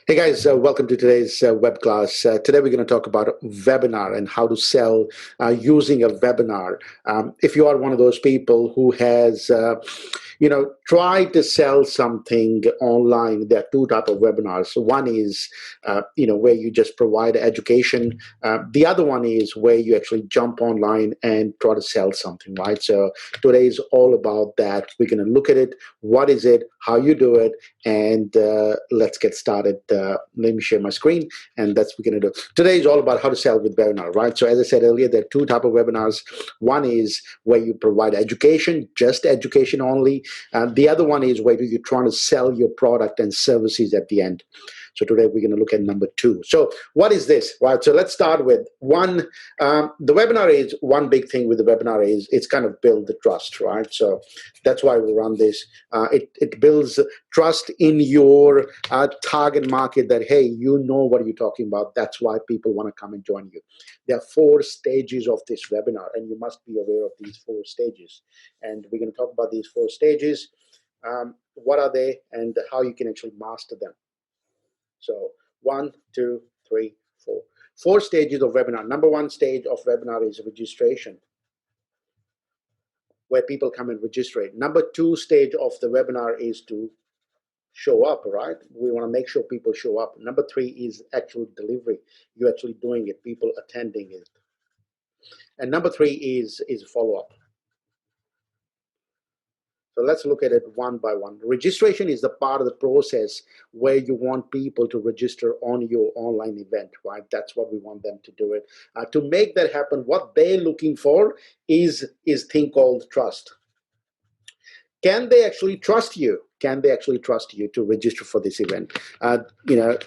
Hey guys, welcome to today's web class. Today we're going to talk about webinar and how to sell using a webinar. If you are one of those people who has, tried to sell something online, there are two type of webinars. So one is, where you just provide education. The other one is where you actually jump online and try to sell something, right? So today is all about that. We're going to look at it. What is it? How you do it? And let's get started. Let me share my screen, and that's what we're going to do. Today is all about how to sell with webinar, right? So as I said earlier, there are two type of webinars. One is where you provide education, just education only. The other one is where you're trying to sell your product and services at the end. So today we're going to look at number two. So what is this, right? So let's start with one. The webinar is one big thing with the webinar is it's kind of build the trust, right? So that's why we run this. It builds trust in your target market that, hey, you know what you're talking about. That's why people want to come and join you. There are 4 stages of this webinar, and you must be aware of these 4 stages. And we're going to talk about these 4 stages. What are they and how you can actually master them. So 1, 2, 3, 4. 4 stages of webinar. Number 1 stage of webinar is registration, where people come and register. Number 2 stage of the webinar is to show up, right? We want to make sure people show up. Number 3 is actual delivery. You're actually doing it, people attending it. And number 3 is follow-up. So let's look at it one by one. Registration is the part of the process where you want people to register on your online event, right? That's what we want them to do it. To make that happen, what they're looking for is thing called trust. Can they actually trust you? Can they actually trust you to register for this event?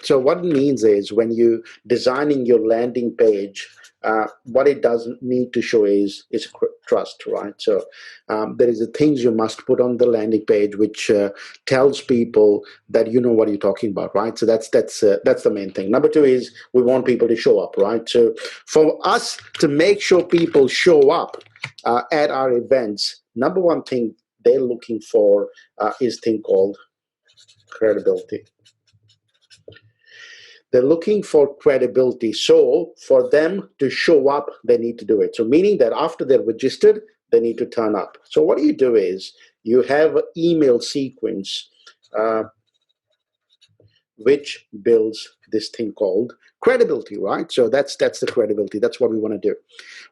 So what it means is when you designing your landing page, what it doesn't need to show is trust, right? So there is the things you must put on the landing page, which tells people that you know what you're talking about, right? So that's the main thing. Number 2 is we want people to show up, right? So for us to make sure people show up at our events, number 1 thing they're looking for is thing called credibility. They're looking for credibility. So for them to show up, they need to do it. So meaning that after they're registered, they need to turn up. So what you do is you have an email sequence which builds this thing called credibility, right? So that's the credibility. That's what we want to do.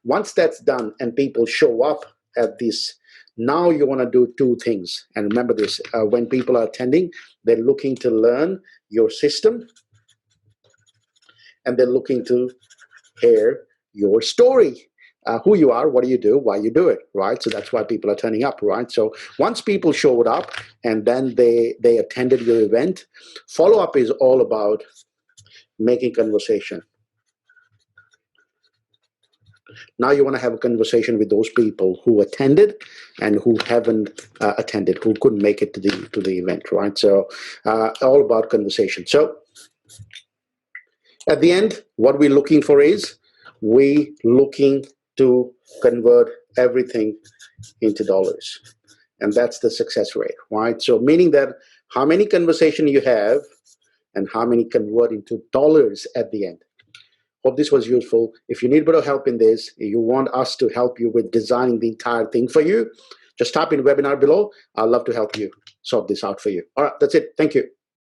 Once that's done and people show up at this, now you want to do 2 things. And remember this, when people are attending, they're looking to learn your system and they're looking to hear your story. Who you are, what do you do, why you do it, right? So that's why people are turning up, right? So once people showed up and then they attended your event, follow-up is all about making conversation. Now you want to have a conversation with those people who attended and who haven't attended, who couldn't make it to the event, right? So all about conversation. So at the end, what we're looking for is we looking to convert everything into dollars. And that's the success rate, right? So meaning that how many conversation you have and how many convert into dollars at the end. Hope this was useful. If you need a bit of help in this, you want us to help you with designing the entire thing for you, just type in webinar below. I'd love to help you sort this out for you. All right, that's it. Thank you.